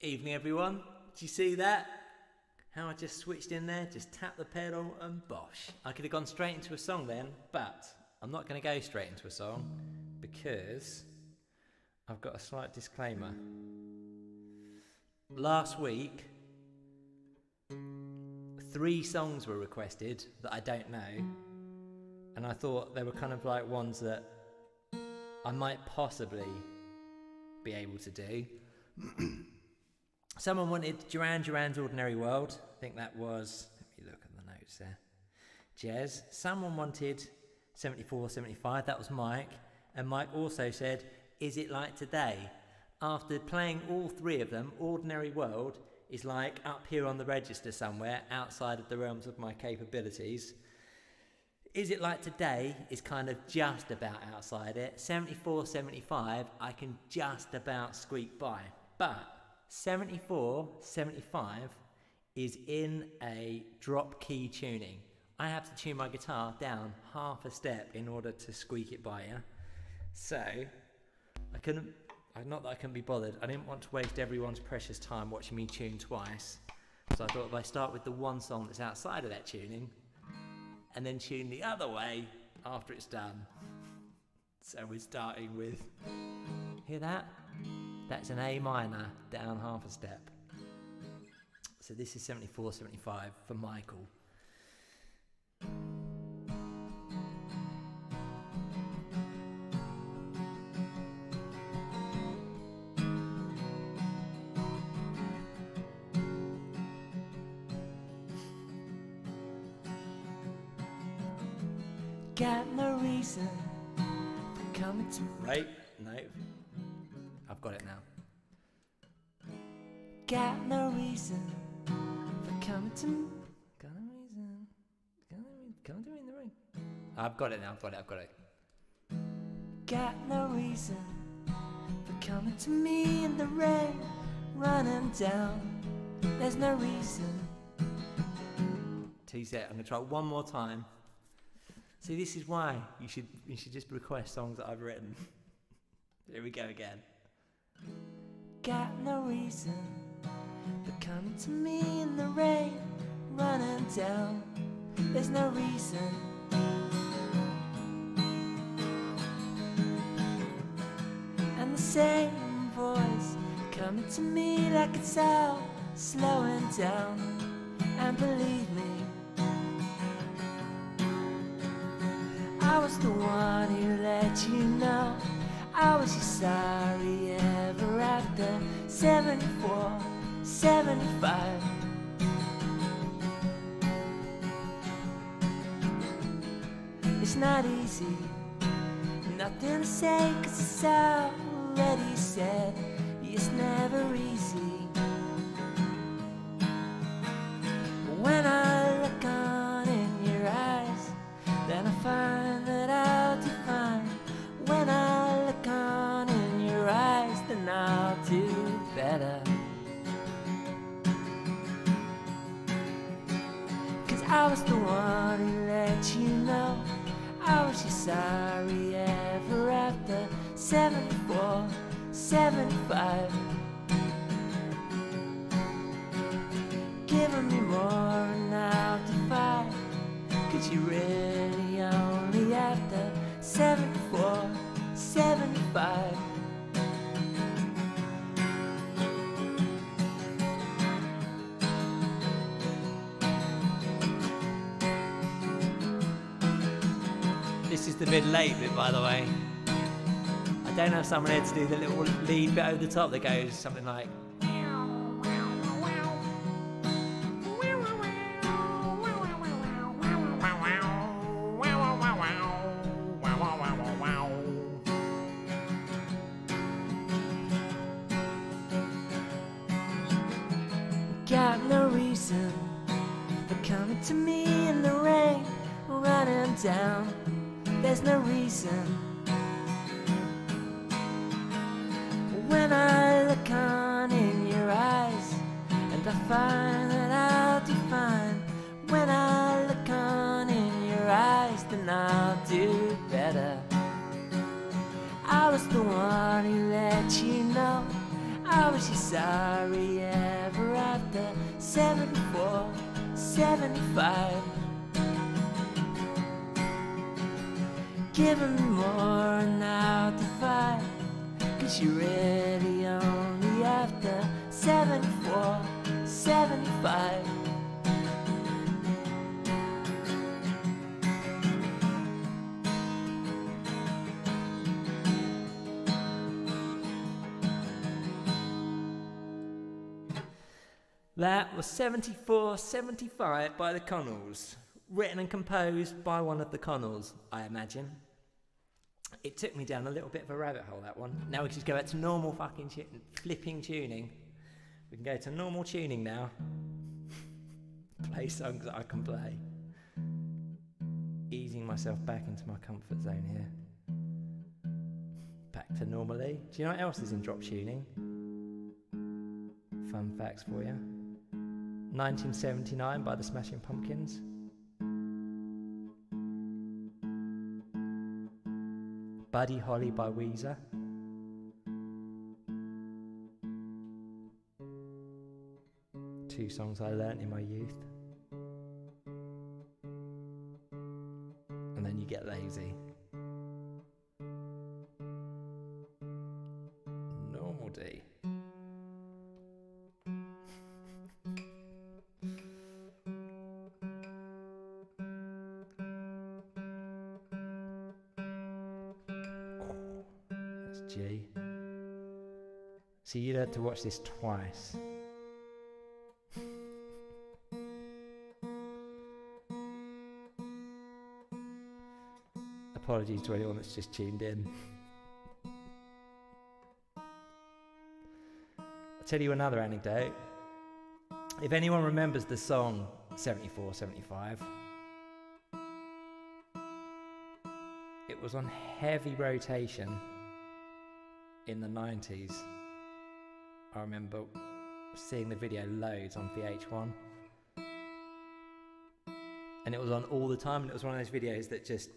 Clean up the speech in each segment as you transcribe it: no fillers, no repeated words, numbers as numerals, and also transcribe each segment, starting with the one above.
Evening everyone, did you see that? How I just switched in there, just tapped the pedal and bosh. I could have gone straight into a song then, but I'm not going to go straight into a song because I've got a slight disclaimer. Last week, 3 songs were requested that I don't know, and I thought they were kind of like ones that I might possibly be able to do. Someone wanted Duran Duran's Ordinary World. I think that was, let me look at the notes there, Jez. Someone wanted 74, 75, that was Mike. And Mike also said, Is It Like Today? After playing all 3 of them, Ordinary World is like up here on the register somewhere, outside of the realms of my capabilities. Is It Like Today is kind of just about outside it. 74, 75, I can just about squeak by. But 74, 75 is in a drop key tuning. I have to tune my guitar down half a step in order to squeak it by you. So, not that I couldn't be bothered, I didn't want to waste everyone's precious time watching me tune twice. So I thought if I start with the one song that's outside of that tuning, and then tune the other way after it's done. So we're starting with, hear that? That's an A minor, down half a step. So this is 74, 75 for Michael. Got no reason for coming to... Right, no. I've got it now. Got no reason for coming to me. Got no reason. Come to me in the rain. I've got it now. I've got it. Got no reason for coming to me in the rain, running down. There's no reason. Tease it. I'm gonna try it one more time. See, this is why you should just request songs that I've written. Here we go again. Got no reason for coming to me in the rain, running down. There's no reason. And the same voice coming to me like it's all slowing down. And believe me, I was the one who let you know I was your sorry ever after. 74, 75. It's not easy, nothing to say, 'cause it's already said. It's never easy. When I look on in your eyes, then I find that I'll define. When I look on in your eyes, then I'll do better. 'Cause I was the one who let you know I was your sorry ever after. 74, 75. Giving me more and I'll defy. 'Cause you really only after 74, 75. This is the mid-late bit, by the way. I don't have someone here to do the little lead bit over the top that goes something like... Got no reason for coming to me in the rain, running down. There's no reason. When I look on in your eyes, and I find that I'll define. When I look on in your eyes, then I'll do better. I was the one who let you know I was you sorry ever after 74, 75? Giving me more now to fight, 'cause you're really only after 74, 75. That was 74, 75 by the Connells, written and composed by one of the Connells, I imagine. It took me down a little bit of a rabbit hole, that one. Now we can just go back to normal fucking flipping tuning. We can go to normal tuning now. Play songs that I can play. Easing myself back into my comfort zone here. Back to normally. Do you know what else is in drop tuning? Fun facts for you. 1979 by the Smashing Pumpkins. Buddy Holly by Weezer. Two songs I learnt in my youth. And then you get lazy. Normal D. G. So you'd had to watch this twice. Apologies to anyone that's just tuned in. I'll tell you another anecdote. If anyone remembers the song 74, 75, it was on heavy rotation in the 90s. I remember seeing the video loads on VH1, and it was on all the time, and it was one of those videos that just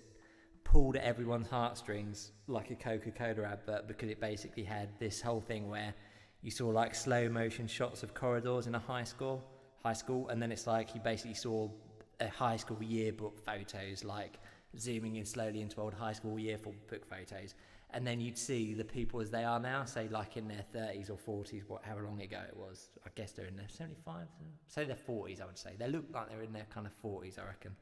pulled at everyone's heartstrings like a Coca-Cola advert, because it basically had this whole thing where you saw like slow motion shots of corridors in a high school, and then it's like you basically saw a high school yearbook photos, like zooming in slowly into old high school yearbook photos. And then you'd see the people as they are now, say like in their 30s or 40s, however long ago it was. I guess they're in their 75, say their 40s, I would say. They look like they're in their kind of 40s, I reckon.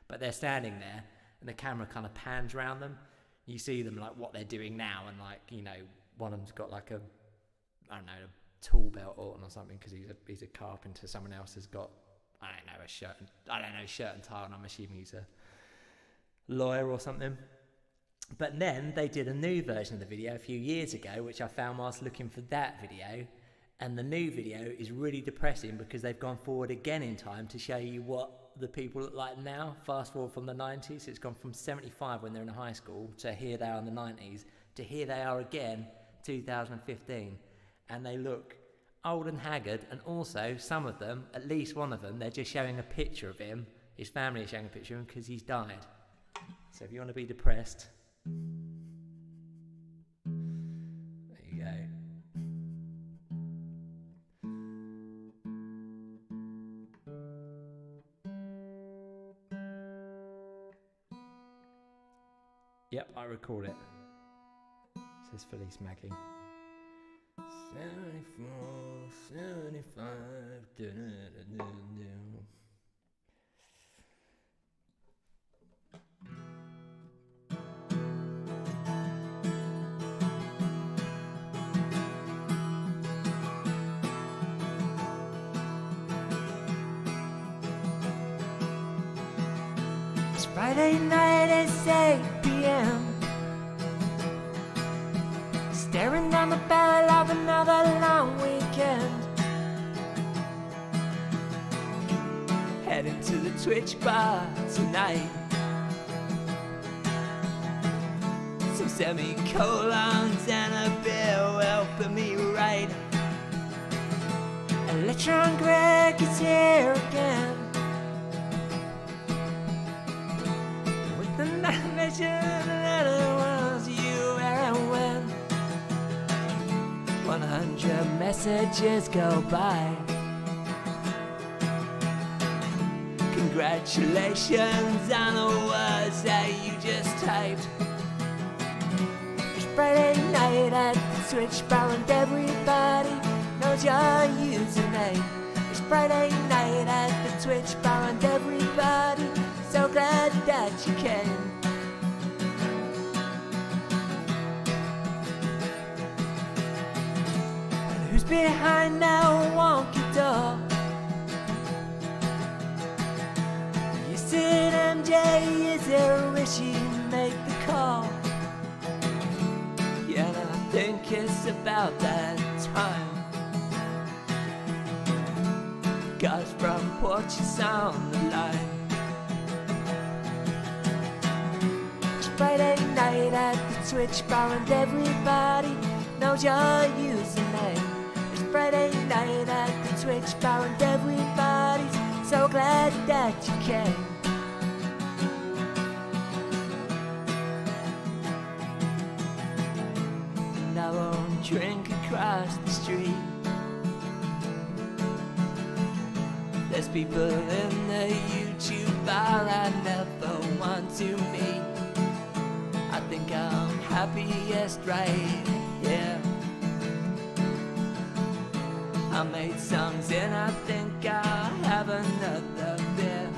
But they're standing there, and the camera kind of pans around them. You see them like what they're doing now, and like, you know, one of them's got like a, I don't know, a tool belt on or something, because he's a carpenter. Someone else has got, I don't know, shirt and tie on. I'm assuming he's a lawyer or something. But then they did a new version of the video a few years ago, which I found whilst looking for that video. And the new video is really depressing, because they've gone forward again in time to show you what the people look like now. Fast forward from the 90s, it's gone from 75 when they're in high school to here they are in the 90s, to here they are again, 2015. And they look old and haggard, and also some of them, at least one of them, they're just showing a picture of him. His family is showing a picture of him because he's died. So if you want to be depressed, there you go. Yep, I record it. Says Felice Maggie. 74, 75. It's Friday night at 8 p.m. Staring down the barrel of another long weekend. Heading to the Twitch bar tonight. Some semicolons and a bill will put me right. Electron Greg is here again. With the night vision that it was you and when. 100 messages go by. Congratulations on the words that you just typed. It's Friday night at the Switch Bar and everybody knows your username. It's Friday night at the Twitch Bar and everybody so glad that you came. And who's behind that wonky door? You said MJ, is there a wish you make the call? Yeah, and I think it's about that time. Guys from Porches on the line. It's Friday night at the Twitch Bar and everybody knows your username. It's Friday night at the Twitch Bar and everybody's so glad that you came. And I won't drink across the street. There's people in the YouTube bar I never want to meet. I think I'm happiest right here. I made songs and I think I'll have another beer.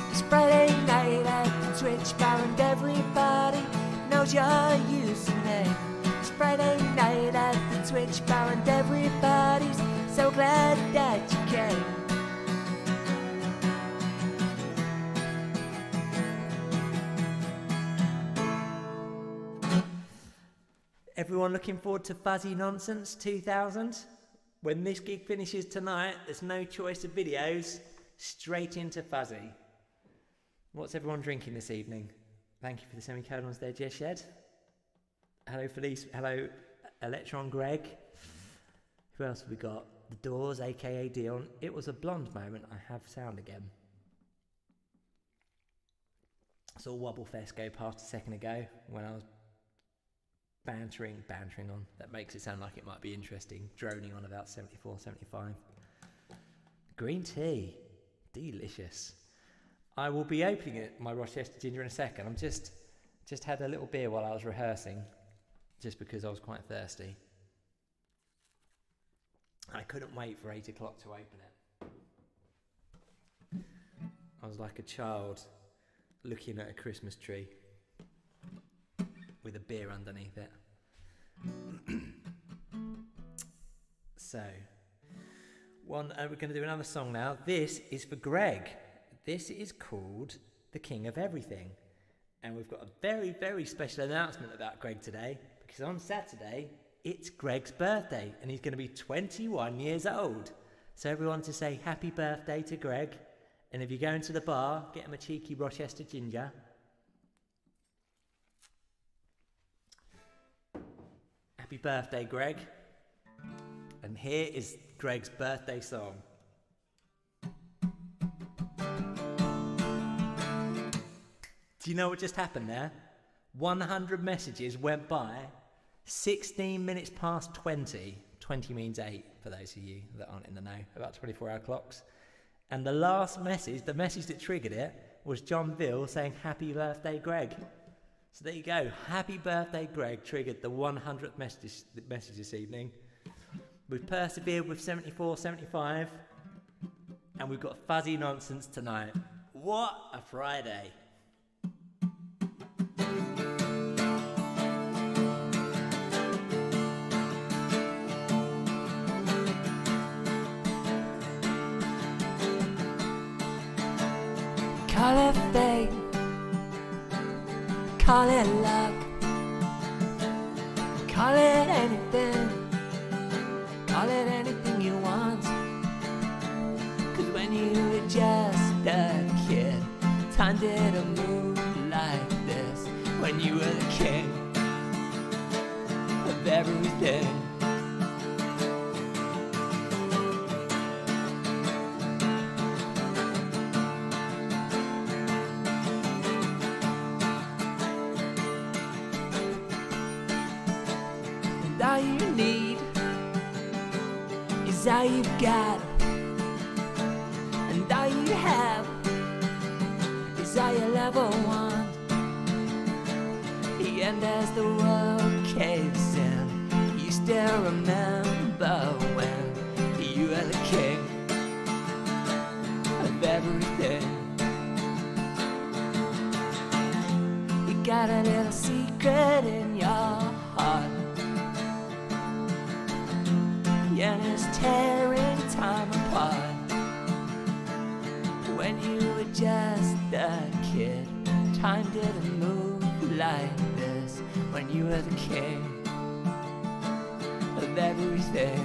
It's Friday night at the Twitch Bar and everybody knows your username. It's Friday night at the Twitch Bar and everybody's so glad that you came. Everyone looking forward to Fuzzy Nonsense 2000? When this gig finishes tonight, there's no choice of videos, straight into Fuzzy. What's everyone drinking this evening? Thank you for the semicolons there, Jess Shed. Hello Felice, hello Electron Greg. Who else have we got? The Doors, aka Dion. It was a blonde moment, I have sound again. Saw Wobblefest go past a second ago when I was bantering on. That makes it sound like it might be interesting, droning on about 74, 75. Green tea, delicious. I will be opening it, my Rochester Ginger, in a second. I'm just had a little beer while I was rehearsing, just because I was quite thirsty. I couldn't wait for 8 o'clock to open it. I was like a child looking at a Christmas tree with a beer underneath it. So, we're going to do another song now. This is for Greg. This is called The King of Everything. And we've got a very, very special announcement about Greg today, because on Saturday, it's Greg's birthday, and he's going to be 21 years old. So everyone to say happy birthday to Greg. And if you go into the bar, get him a cheeky Rochester Ginger. Happy birthday, Greg. And here is Greg's birthday song. Do you know what just happened there? 100 messages went by, 16 minutes past 20. 20 means 8, for those of you that aren't in the know, about 24-hour clocks. And the last message, the message that triggered it, was John Vill saying, happy birthday, Greg. So there you go. Happy birthday, Greg, triggered the 100th message this evening. We've persevered with 74, 75, and we've got Fuzzy Nonsense tonight. What a Friday. Call it fate, call it luck, call it anything you want. 'Cause when you were just a kid, time didn't move like this. When you were the king of everything. is all you've got, and all you have is all you'll ever want. And as the world caves in, you still remember when you were the king of everything. You got a little secret in your heart, and it's tearing time apart. When you were just a kid, time didn't move like this. When you were the king of everything.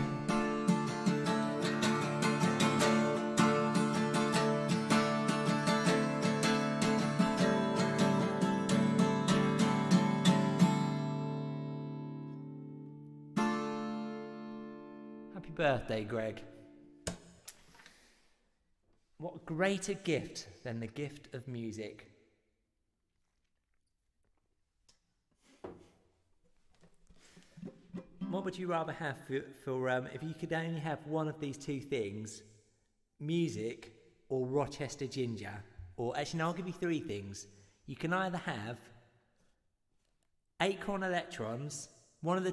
Happy birthday, Greg. What greater gift than the gift of music? What would you rather have for if you could only have one of these two things, music or Rochester ginger? Or actually, no, I'll give you three things. You can either have acorn electrons. One of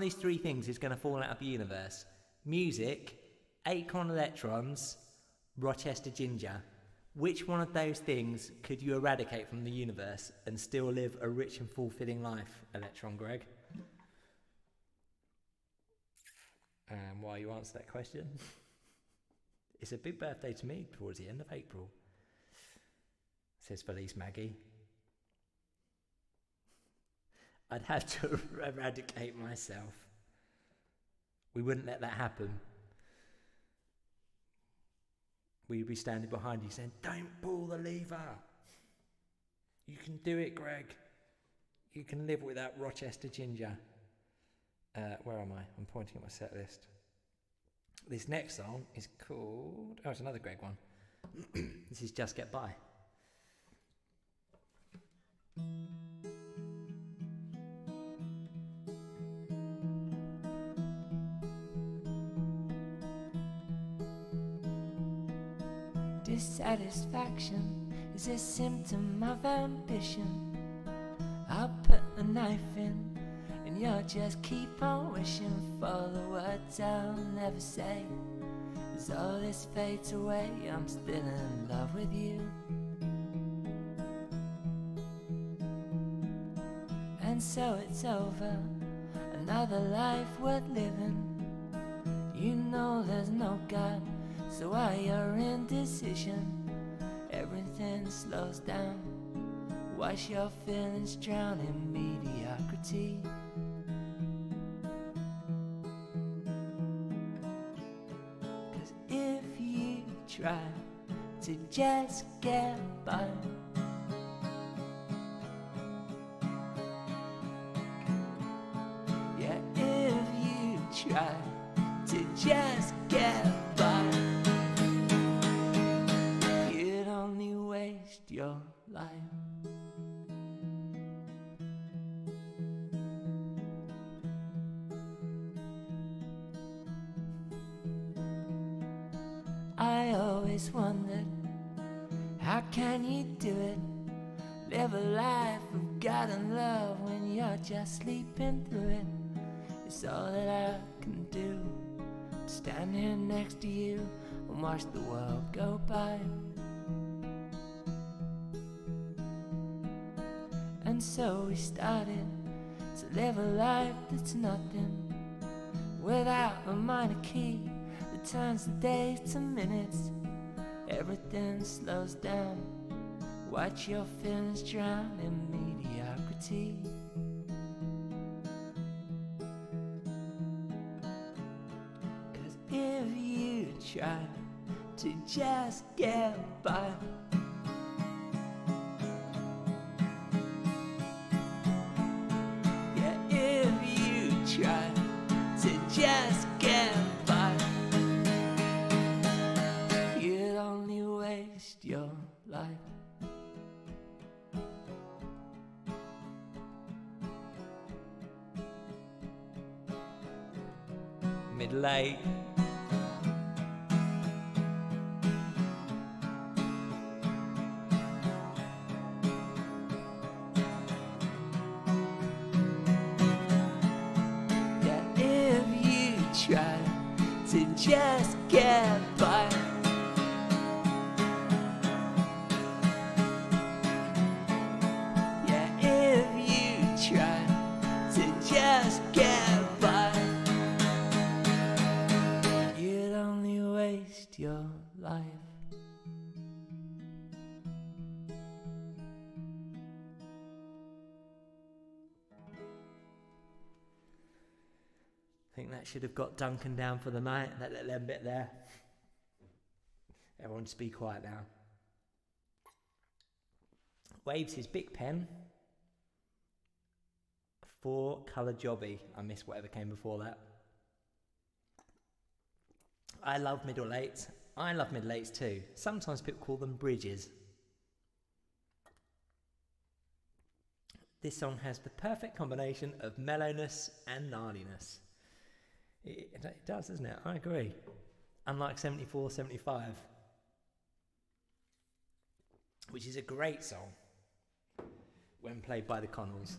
these three things is going to fall out of the universe. Music, acorn electrons, Rochester ginger. Which one of those things could you eradicate from the universe and still live a rich and fulfilling life, Electron Greg? And while you answer that question, it's a big birthday to me towards the end of April, says Felice Maggie. I'd have to eradicate myself. We wouldn't let that happen. We'd be standing behind you saying, "Don't pull the lever. You can do it, Greg. You can live without Rochester ginger." Where am I? I'm pointing at my set list. This next song is called... Oh, it's another Greg one. This is Just Get By. Dissatisfaction is a symptom of ambition. I'll put a knife in, and you'll just keep on wishing for the words I'll never say. As all this fades away, I'm still in love with you. And so it's over, another life worth living. You know there's no God, so while you're in indecision, everything slows down. Watch your feelings drown in mediocrity. Try to just get by. Yeah, if you try to just get by, you'd only waste your life. I always wondered, how can you do it? Live a life of God and love when you're just sleeping through it. It's all that I can do, to stand here next to you and watch the world go by. And so we started to live a life that's nothing, without a minor key that turns the days to minutes. Everything slows down. Watch your feelings drown in mediocrity. Cause if you try to just get by, yeah, if you try to just get by, you'd only waste your life. Middle eight, just get by. Yeah, if you try to just get by, you'd only waste your life. I think that should have got Duncan down for the night, that little end bit there. Everyone just be quiet now. Waves his big pen. 4-colour jobby. I missed whatever came before that. I love middle eights. I love middle eights too. Sometimes people call them bridges. This song has the perfect combination of mellowness and gnarliness. It does, doesn't it? I agree. Unlike 74, 75, which is a great song when played by the Connells.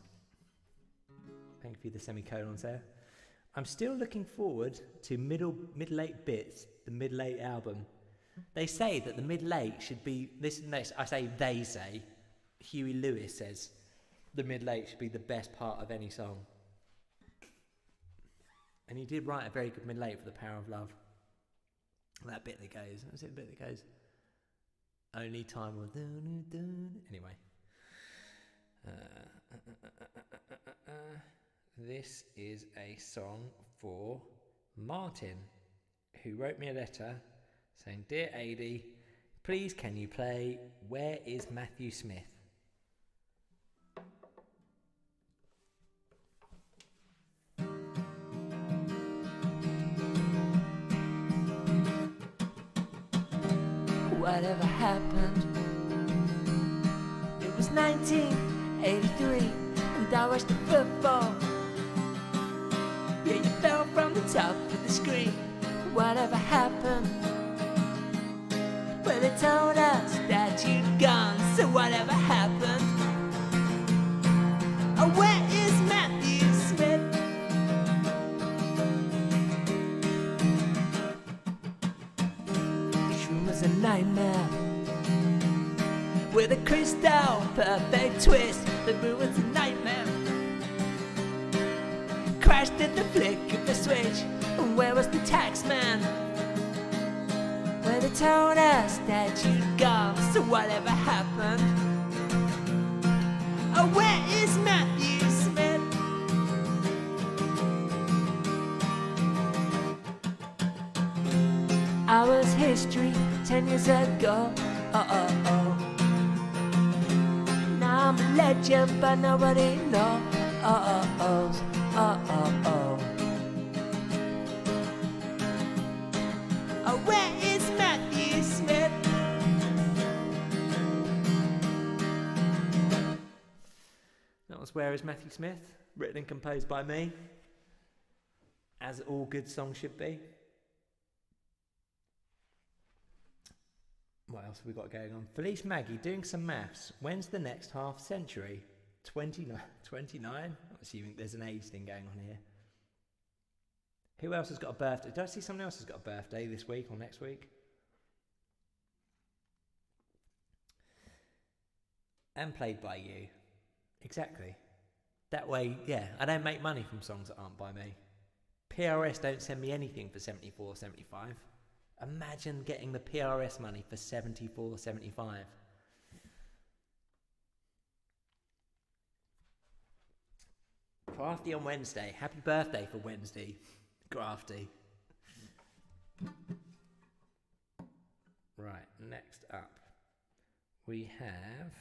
Thank you for the semicolons there. I'm still looking forward to Middle Eight Bits, the Middle Eight album. They say that the Middle Eight should be this. I say they say. Huey Lewis says the Middle Eight should be the best part of any song. And he did write a very good middle eight for The Power of Love. That bit that goes, what was it the bit that goes? Only time will do. Anyway. This is a song for Martin, who wrote me a letter saying, Dear Adi, please can you play Where is Matthew Smith? Whatever happened? It was 1983, and I watched the football. Yeah, you fell from the top of the screen. Whatever happened? Well, they told us that you'd gone, so whatever happened? Oh, where is Matthew Smith? Each room was a nightmare with a crystal perfect twist. The room was a nightmare. Crashed at the flick of the switch. And where was the tax man? Well, they told us that you'd gone, so whatever happened? Oh, where is Matthew Smith? I was history 10 years ago. Now I'm a legend, but nobody knows. Oh, where is Matthew Smith? That was Where is Matthew Smith, written and composed by me, as all good songs should be. What else have we got going on? Felice Maggie, doing some maths. When's the next half century? 29? I'm assuming there's an age thing going on here. Who else has got a birthday? Did I see someone else has got a birthday this week or next week? And played by you. Exactly. That way, yeah, I don't make money from songs that aren't by me. PRS don't send me anything for 74, 75. Imagine getting the PRS money for 74, 75. Crafty on Wednesday. Happy birthday for Wednesday, Crafty. Right, next up we have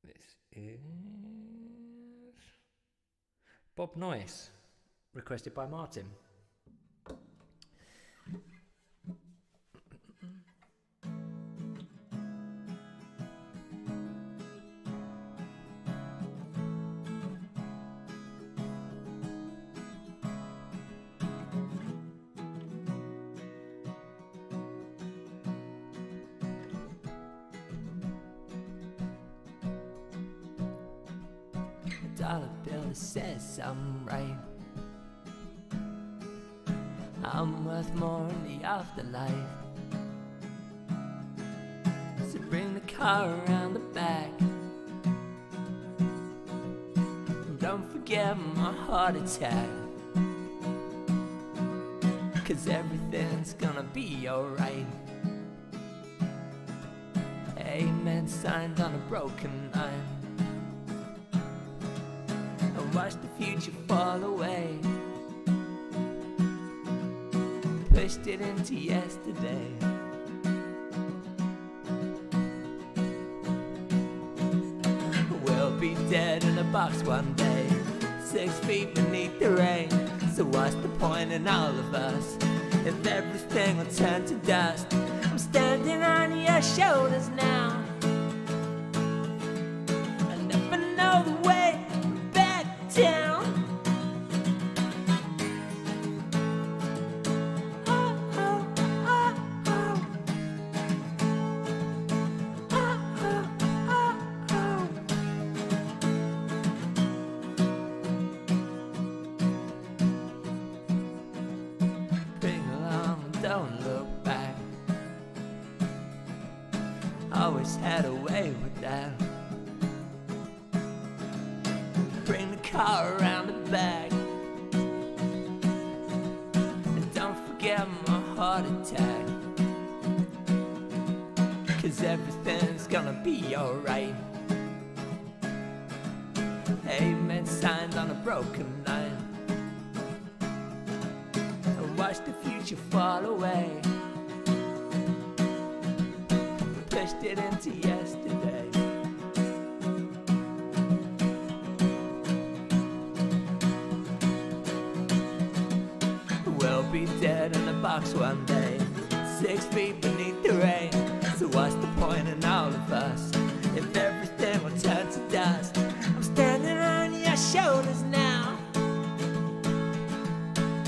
this is Bob Noyce, requested by Martin. $1 bill that says I'm right. I'm worth more in the afterlife. So bring the car around the back. And don't forget my heart attack. 'Cause everything's gonna be alright. Amen signed on a broken line. And watch the future fall away. Pushed it into yesterday. We'll be dead in a box one day, 6 feet beneath the rain. So what's the point in all of us if everything will turn to dust? I'm standing on your shoulders now. I never know the way back down. Oh, oh, oh, oh. Oh, oh, oh, oh. Bring along and don't look back. Always had a way with that. Bring the car around the back. And don't forget my heart attack. 'Cause everything's gonna be alright. Amen signed on a broken line. And watch the future fall away. Pushed it into yesterday. We'll be dead in a box one day, 6 feet beneath the rain. So what's the point in all of us if everything will turn to dust? I'm standing on your shoulders now.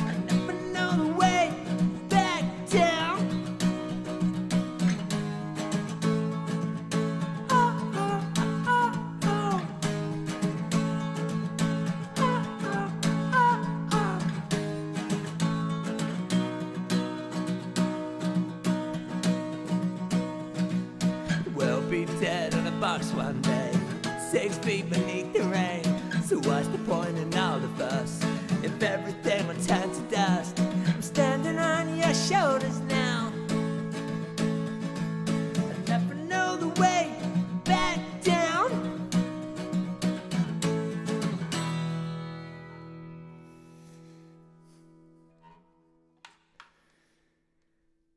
I never know the way back down. Oh, oh, oh, oh. Oh, oh, oh, oh. We'll be dead in a box one day, 6 feet beneath the rain. So what's the point in all of us if everything will turn to dust? I'm standing on your shoulders now. I never know the way back down.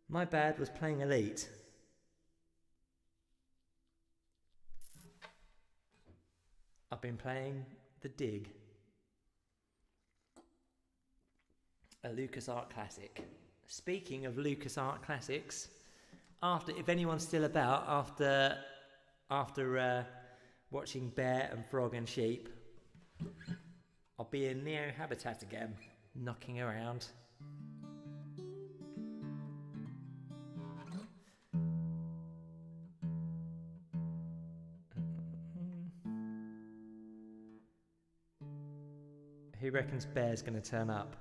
My bad was playing Elite. I've been playing The Dig, a LucasArts classic. Speaking of LucasArts classics, if anyone's still about after watching Bear and Frog and Sheep, I'll be in Neo Habitat again, knocking around. Who reckons Bear's going to turn up?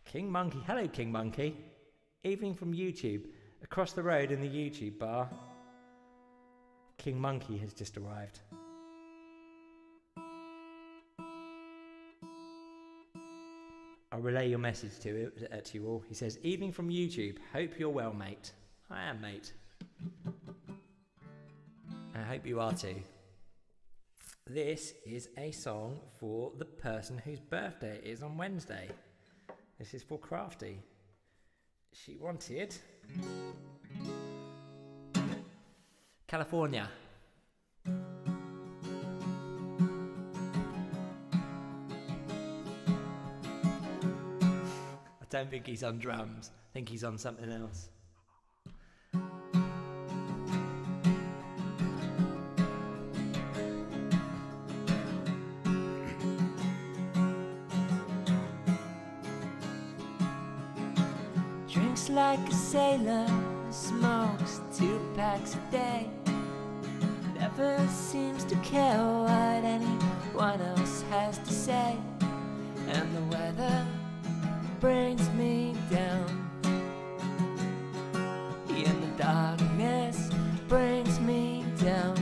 King Monkey. Hello, King Monkey. Evening from YouTube. Across the road in the YouTube bar, King Monkey has just arrived. I'll relay your message to you all. He says, evening from YouTube. Hope you're well, mate. I am, mate. I hope you are too. This is a song for the person whose birthday is on Wednesday. This is for Crafty. She wanted California. I don't think he's on drums. I think he's on something else. Drinks like a sailor, smokes 2 packs a day. Never seems to care what anyone else has to say. And the weather brings me down. In the darkness brings me down.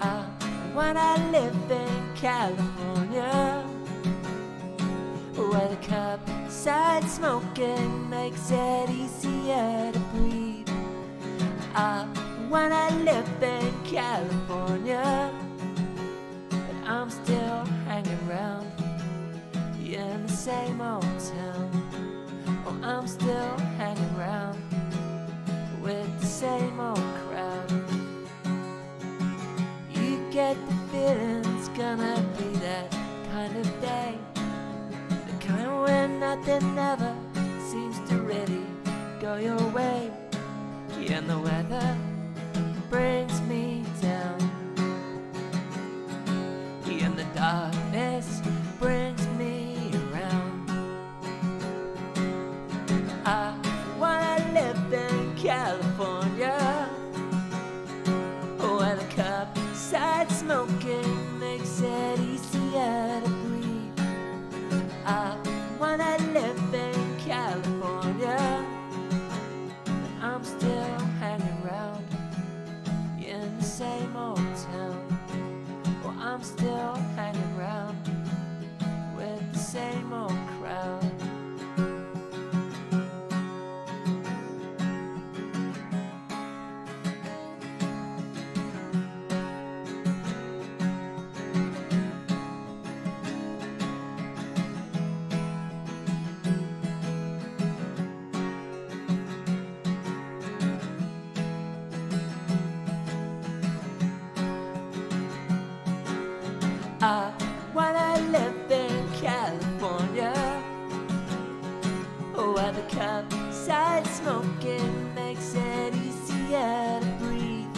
I wanna live in California, where the cup-side smoking makes it easier to breathe. I wanna live in California, but I'm still hanging around in the same old town. Oh, I'm still hanging around with the same old crowd. You get the feeling it's gonna be that kind of day, the kind where nothing ever seems to really go your way. And the weather brings me down. And the darkness brings me around. I wanna live in California, where the cup-side smoking makes it easier to breathe. I wanna live in California, but I'm still hanging around in the same old town. Well, I'm still hanging around with the same old crowd. I wanna live in California, where the cup-side smoking makes it easier to breathe.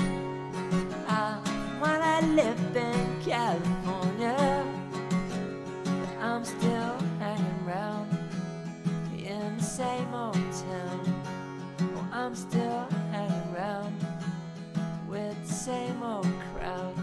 I wanna live in California, but I'm still hanging around in the same old town. Oh, I'm still hanging around with the same old crowd.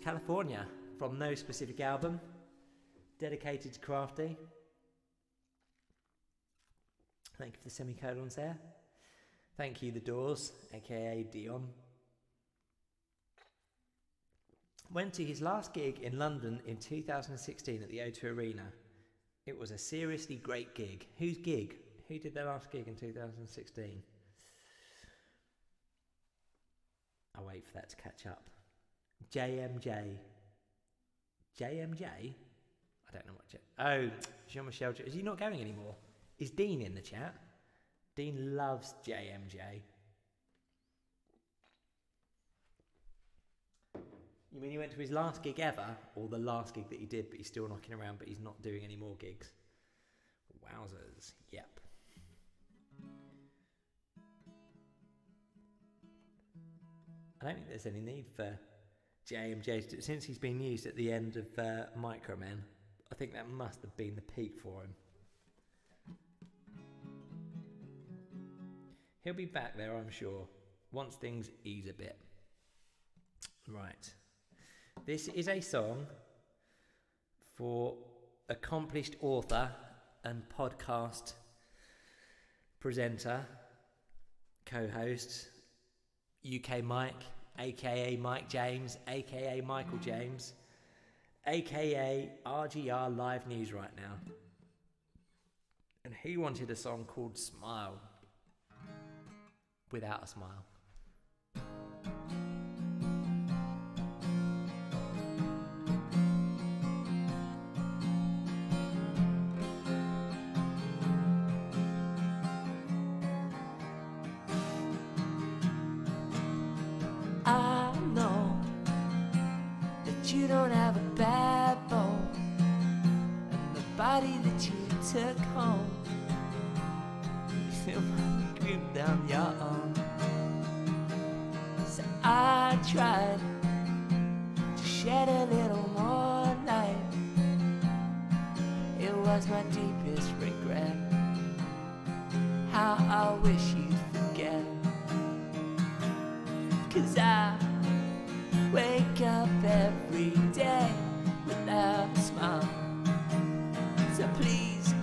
California from no specific album, dedicated to Crafty. Thank you for the semicolons there. Thank you, The Doors, aka Dion. Went to his last gig in London in 2016 at the O2 Arena. It was a seriously great gig. Whose gig? Who did their last gig in 2016? I'll wait for that to catch up. JMJ. JMJ? I don't know what. Oh, Jean-Michel. Is he not going anymore? Is Dean in the chat? Dean loves JMJ. You mean he went to his last gig ever, or the last gig that he did, but he's still knocking around, but he's not doing any more gigs? Wowzers. Yep. I don't think there's any need for JMJ, since he's been used at the end of Microman. I think that must have been the peak for him. He'll be back there, I'm sure, once things ease a bit. Right. This is a song for accomplished author and podcast presenter, co-host, UK Mike, aka Mike James, aka Michael James, aka RGR Live News right now. And he wanted a song called Smile, without a smile. You don't have a backbone, and the body that you took home give them your own. So I tried to shed a little more light. It was my deepest regret. How I wish you'd forget. 'Cause I wake up every day without a smile. So please,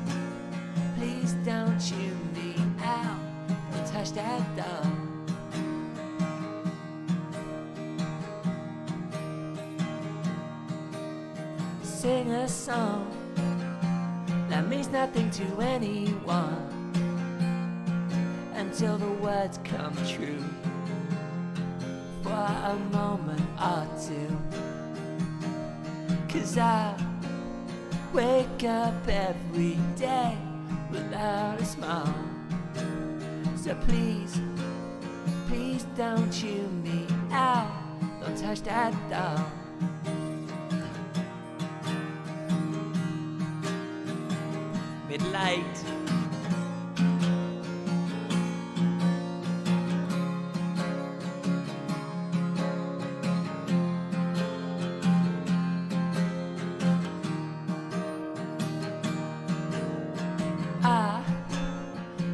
please don't tune me out. Don't touch that doll. Sing a song that means nothing to anyone until the words come true for a moment or two. 'Cause I wake up every day without a smile. So please, please don't tune me out. Don't touch that doll. Midnight. I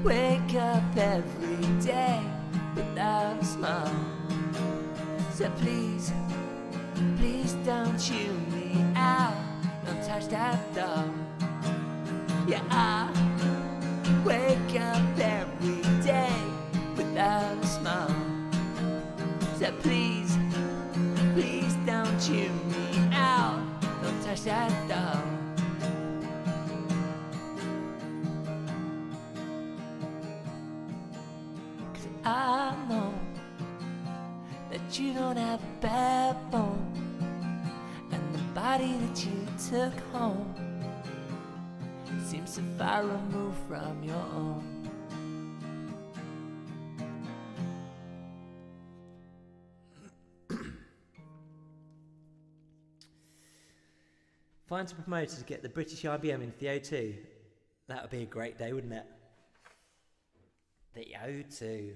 wake up every day without a smile. So please, please don't tune me out. Don't touch that doll. Yeah, I wake up every day without a smile. So please, please don't tune me out. Don't touch that doll. I know that you don't have a backbone, and the body that you took home seems so far removed from your own. Find some promoters to get the British IBM into the O2. That would be a great day, wouldn't it? The O2.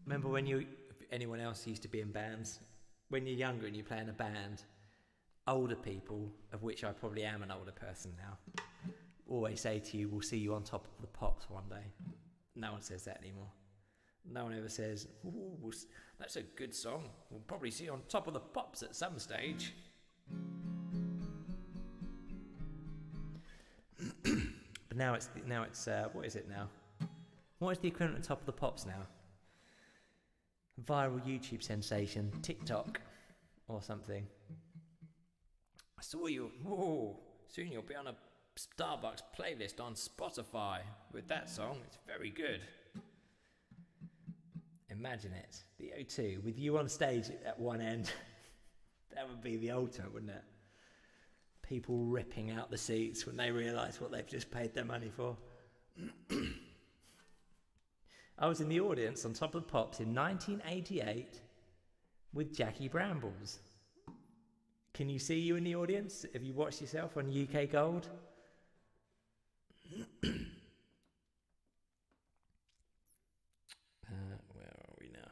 Remember when anyone else used to be in bands? When you're younger and you play in a band, older people, of which I probably am an older person now, always say to you, we'll see you on Top of the Pops one day. No one says that anymore. No one ever says, ooh, that's a good song. We'll probably see you on Top of the Pops at some stage. But now it's what is it now? What is the equivalent of Top of the Pops now? Viral YouTube sensation, TikTok or something. I saw you. Whoa! Soon you'll be on a Starbucks playlist on Spotify with that song. It's very good. Imagine it, the O2 with you on stage at one end. That would be the ultimate, wouldn't it? People ripping out the seats when they realise what they've just paid their money for. I was in the audience on Top of the Pops in 1988 with Jackie Brambles. Can you see you in the audience? Have you watched yourself on UK Gold? Where are we now?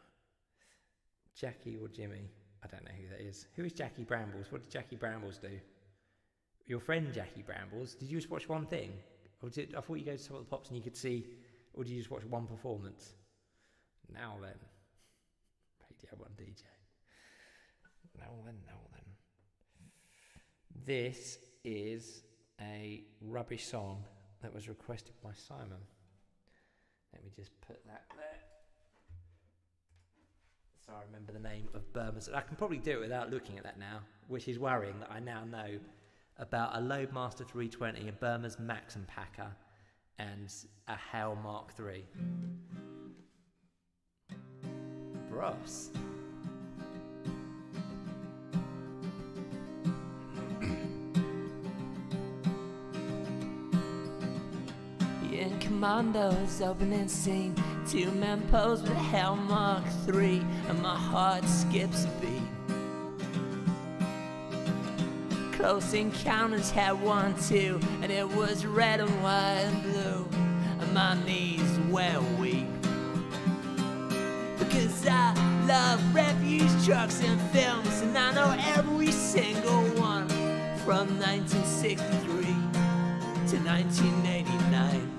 Jackie or Jimmy? I don't know who that is. Who is Jackie Brambles? What did Jackie Brambles do? Your friend Jackie Brambles? Did you just watch one thing? Or I thought you go to Top of the Pops and you could see... Or did you just watch one performance? Now then. Radio 1 DJ. Now then. This is a rubbish song that was requested by Simon. Let me just put that there. So I remember the name of Burma's. I can probably do it without looking at that now, which is worrying that I now know about a Loadmaster 320, a Burma's Maxim Packer, and a Hale Mark III. Bros. In Commando's opening scene, two men pose with a Hale Mark III, and my heart skips a beat. Close Encounters had one too, and it was red and white and blue, and my knees went weak. Because I love refuse trucks and films, and I know every single one from 1963 to 1989.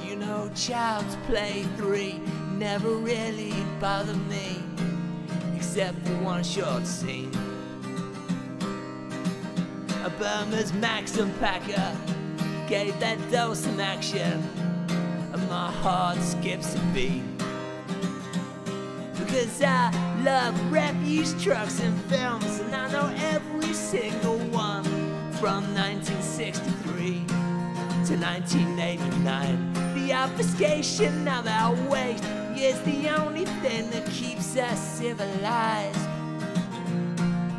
You know, Child's Play 3 never really bothered me, except for one short scene. A Burma's Maxim Packer gave that dose some action, and my heart skips a beat. Because I love refuse trucks and films, and I know every single one from 1963 to 1989. The obfuscation of our waste is the only thing that keeps us civilized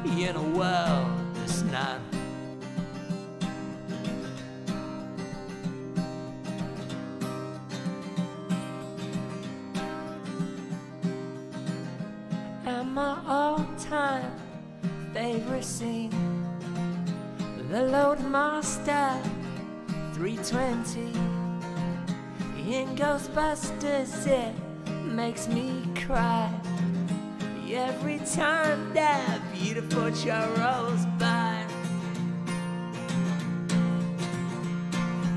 in a world that's not. And my all-time favorite scene, the Loadmaster 320 in Ghostbusters, it makes me cry every time that beautiful truck rolls by.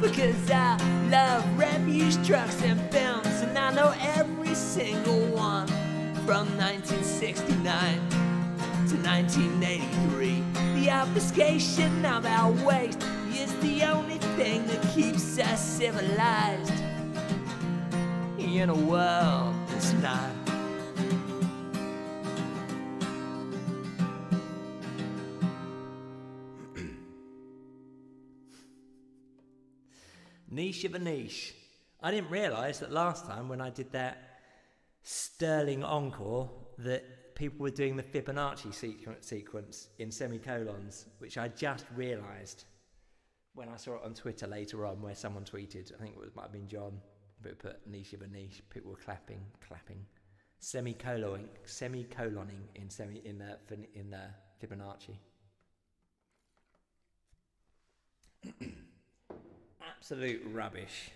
Because I love refuse trucks and films, and I know every single one from 1969 to 1983. The obfuscation of our waste is the only thing that keeps us civilized in a world that's not. Niche of a niche. I didn't realise that last time when I did that Sterling encore that people were doing the Fibonacci sequence in semicolons, which I just realised when I saw it on Twitter later on, where someone tweeted, I think it might have been John, but put niche of a niche. People were clapping, semicoloning in the Fibonacci. Absolute rubbish.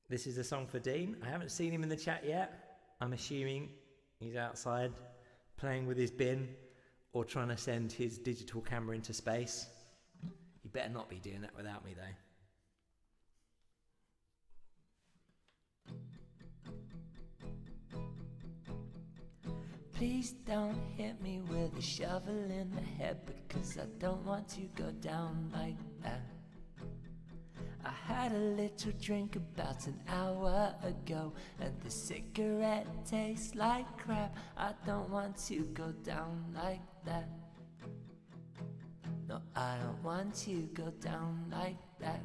This is a song for Dean. I haven't seen him in the chat yet. I'm assuming he's outside playing with his bin or trying to send his digital camera into space. He better not be doing that without me, though. Please don't hit me with a shovel in the head, because I don't want to go down like that. I had a little drink about an hour ago, and the cigarette tastes like crap. I don't want to go down like that. No, I don't want to go down like that.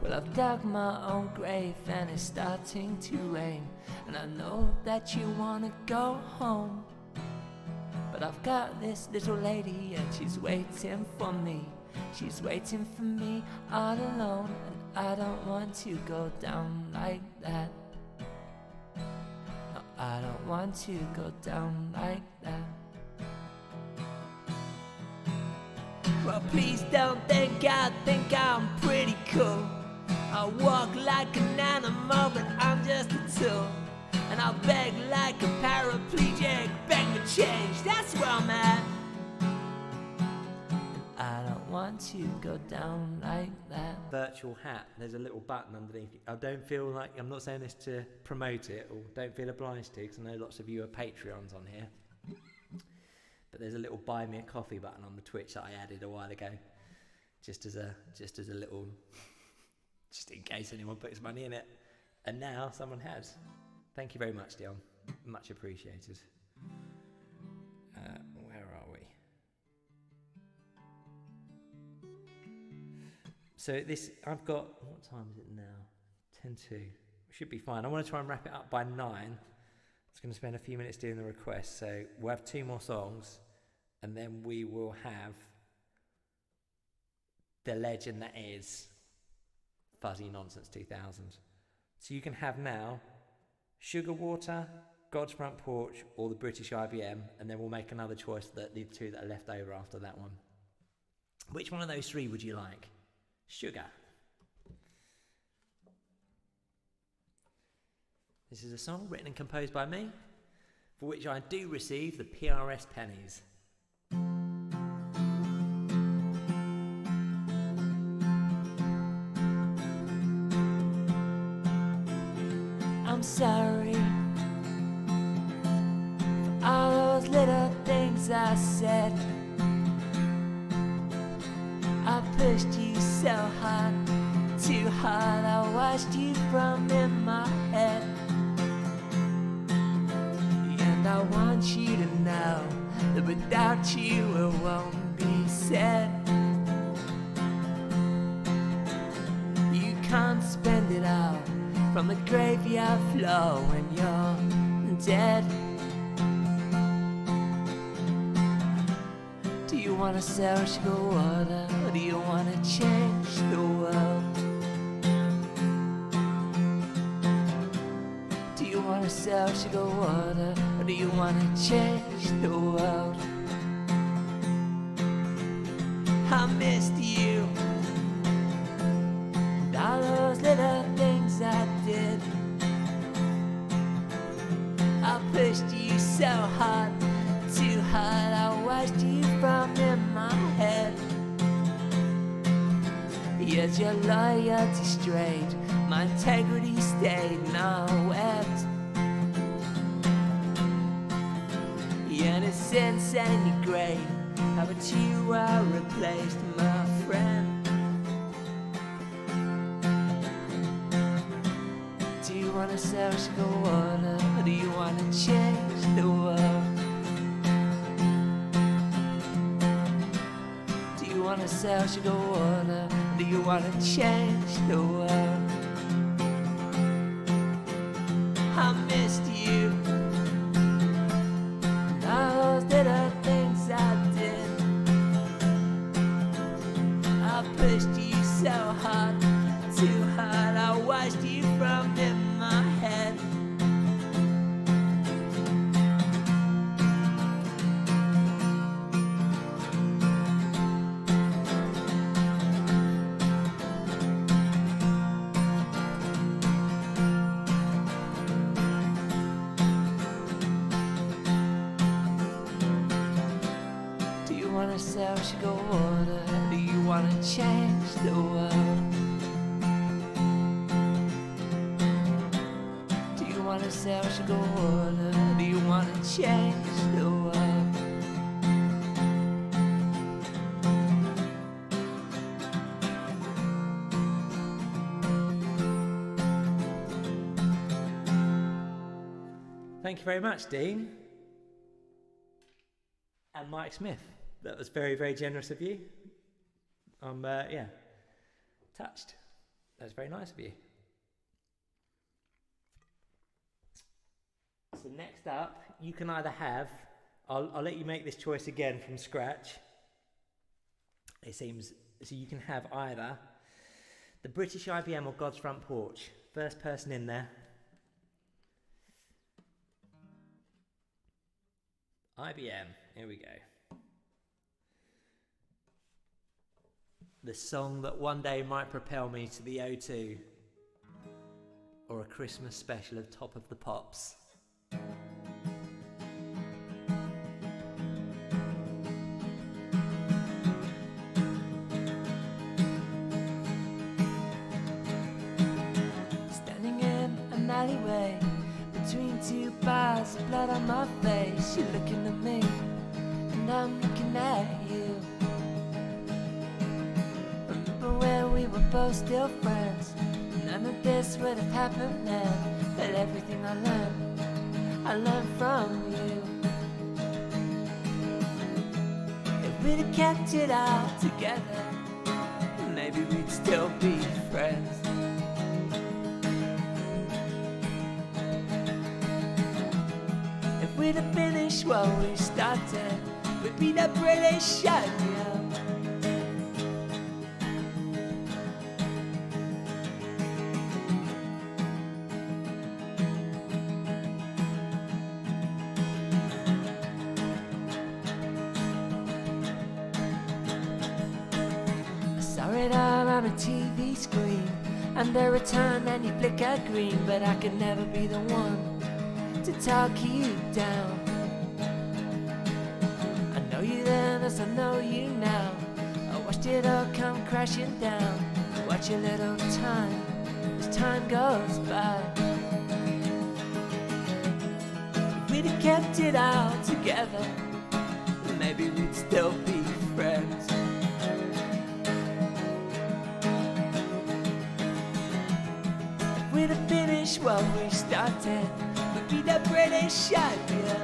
Well, I've dug my own grave and it's starting to rain, and I know that you wanna go home, but I've got this little lady and she's waiting for me. She's waiting for me all alone, and I don't want to go down like that. No, I don't want to go down like that. Well, please don't think I think I'm pretty cool. I walk like an animal, but I'm just a tool. And I'll beg like a paraplegic, beg for change, that's where I'm at. And I don't want to go down like that. Virtual hat, there's a little button underneath it. I don't feel like, I'm not saying this to promote it, or don't feel obliged to, because I know lots of you are Patreons on here. But there's a little buy me a coffee button on the Twitch that I added a while ago, just as a little, just in case anyone puts money in it. And now someone has. Thank you very much, Dion. Much appreciated. Where are we? So this, I've got, what time is it now? 10:02. Should be fine. I want to try and wrap it up by 9. I was going to spend a few minutes doing the request. So we'll have 2 more songs, and then we will have the legend that is Fuzzy Nonsense 2000. So you can have now Sugar Water, God's Front Porch, or the British IBM, and then we'll make another choice that the two that are left over after that one. Which one of those three would you like? Sugar. This is a song written and composed by me, for which I do receive the PRS pennies. I'm sorry for all those little things I said. I pushed you so hard, too hard. I watched you from in my head. And I want you to know that without you it won't be said. You can't spend it all from the graveyard floor when you're dead. Do you wanna sell sugar water, or do you wanna change the world? Do you wanna sell sugar water, or do you wanna change the world? I missed you, and all those little things I did. I pushed you so hard, too hard. I watched you from in my head. Yet your loyalty strayed, my integrity stayed, and I wept. Yet it's insanely great how but you are replaced, my friend. Do you wanna sell sugar water, or do you wanna change the world? Do you wanna sell sugar water, or do you wanna change the world? I missed you, and all those little things I did. I pushed you so hard, too hard. I watched you from in my head. Do you wanna sell sugar water? Do you wanna change the world? Do you wanna sell sugar water? Do you wanna change the world? Thank you very much, Dean. And Mike Smith. That was very, very generous of you. I'm, touched. That was very nice of you. So next up, you can either have, I'll let you make this choice again from scratch. It seems, so you can have either the British IBM or God's Front Porch. First person in there. IBM, here we go. The song that one day might propel me to the O2, or a Christmas special of Top of the Pops. Standing in an alleyway between two bars, blood on my face. You're looking at me, and I'm looking at you. Remember when we were both still friends? None of this would have happened then. But everything I learned from you. If we'd have kept it all together, maybe we'd still be friends. If we'd have finished what we started, we'd be the British IBM. on a TV screen, and they return and you flicker green, but I could never be the one to talk you down. I know you then as I know you now. I watched it all come crashing down. Watch a little time as time goes by. If we'd have kept it all together, maybe we'd still be friends. If we'd have finished what we started, we'd be the British idea.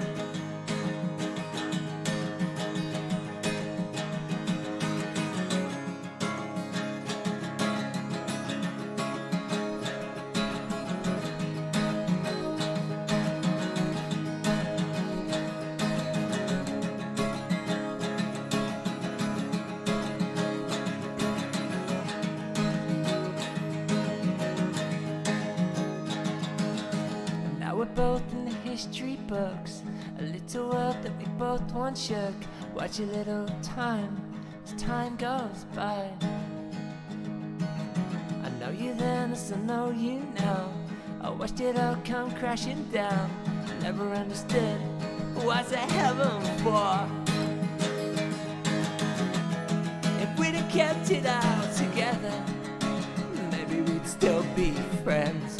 We're both in the history books, a little world that we both once shook. Watch a little time as time goes by. I know you then as I know you now. I watched it all come crashing down. Never understood what's a heaven for. If we'd have kept it all together, maybe we'd still be friends.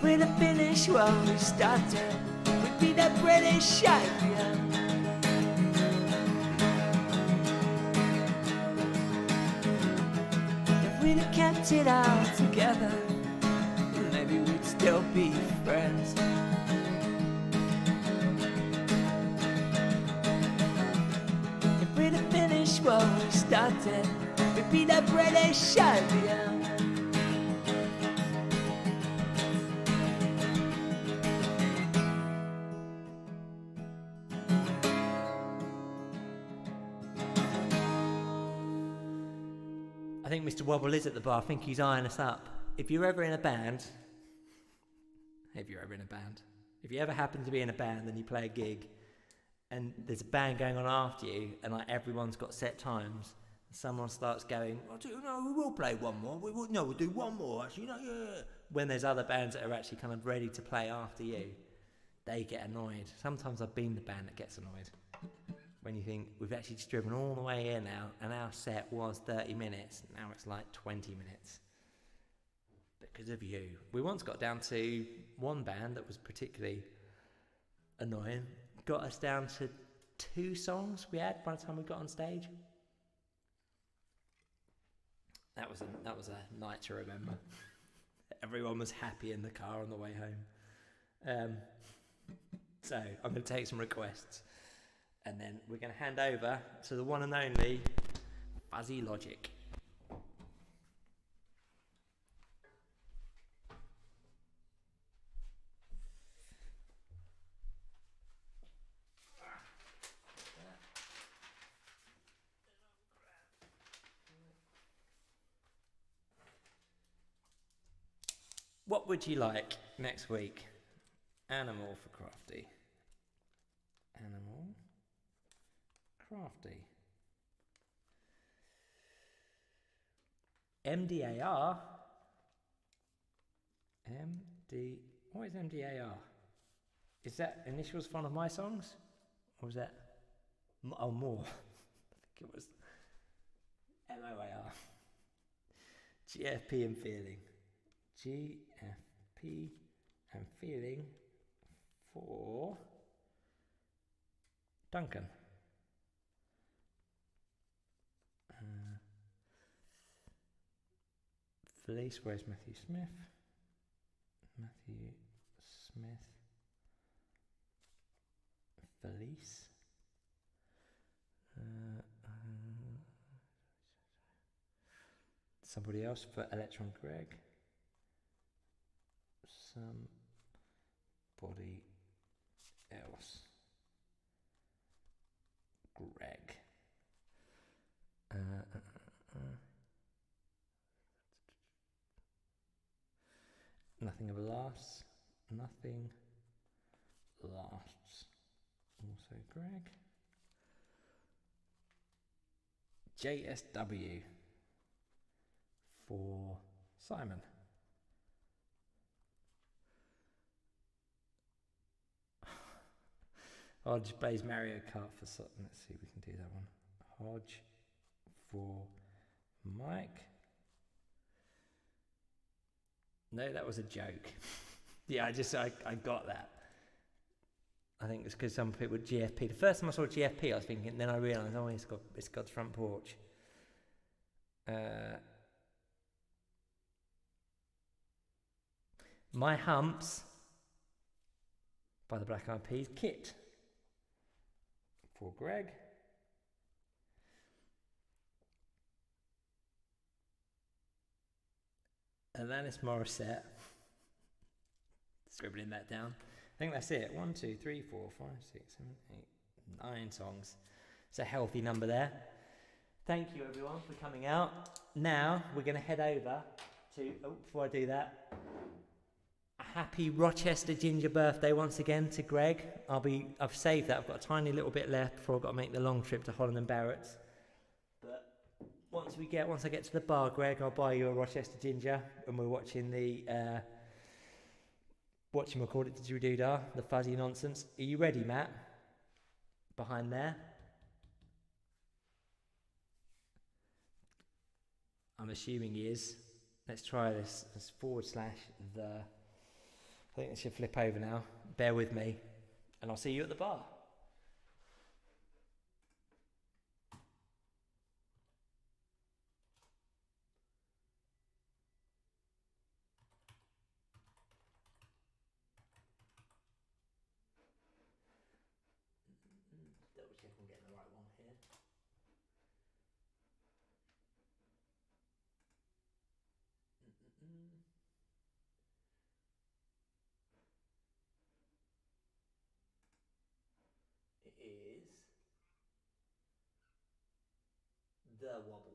We'd have finished what we started, we'd be the British idea. If we'd have kept it all together, maybe we'd still be friends. If we'd have finished what we started, we'd be the British idea. I think Mr. Wobble is at the bar. I think he's eyeing us up. If you're ever in a band, if you ever happen to be in a band and you play a gig and there's a band going on after you and like everyone's got set times, and someone starts going, oh, no, we will play one more. We'll do one more. Actually, yeah. When there's other bands that are actually kind of ready to play after you, they get annoyed. Sometimes I've been the band that gets annoyed. When you think, we've actually just driven all the way here now, and our set was 30 minutes, now it's like 20 minutes. Because of you. We once got down to one band that was particularly annoying, got us down to 2 songs we had by the time we got on stage. That was a night to remember. Everyone was happy in the car on the way home. So, I'm going to take some requests. And then we're going to hand over to the one and only Fuzzy Logic. What would you like next week? Animal for Crafty. Animal. Crafty. MDAR. What is MDAR? Is that initials for one of my songs? Or was that... Oh, more. I think it was... MOAR. GFP and Feeling. GFP and Feeling for... Duncan. Felice, where's Matthew Smith? Matthew Smith. Felice. Somebody else for Electron Greg. Somebody else. Greg. Nothing ever lasts. Nothing lasts. Also Greg. JSW for Simon. Hodge plays Mario Kart for Sutton. Let's see if we can do that one. Hodge for Mike. No, that was a joke. Yeah, I got that. I think it's because some people with GFP. The first time I saw GFP, I was thinking, then I realised, oh, it's God's front porch. My Humps by the Black Eyed Peas. Kit for Greg. Alanis Morissette. Scribbling that down. I think that's it. 1, 2, 3, 4, 5, 6, 7, 8, 9 songs. It's a healthy number there. Thank you everyone for coming out. Now we're going to head over to, before I do that, a happy Rochester Ginger birthday once again to Greg. I've saved that. I've got a tiny little bit left before I've got to make the long trip to Holland and Barrett's. But once I get to the bar, Greg, I'll buy you a Rochester Ginger, and we're watching the whatchamacallit, didgeridoo, the fuzzy nonsense. Are you ready, Matt? Behind there. I'm assuming he is. Let's try this. It's / the. I think it should flip over now. Bear with me, and I'll see you at the bar. Double check I'm getting the right one here. It is the Wobble.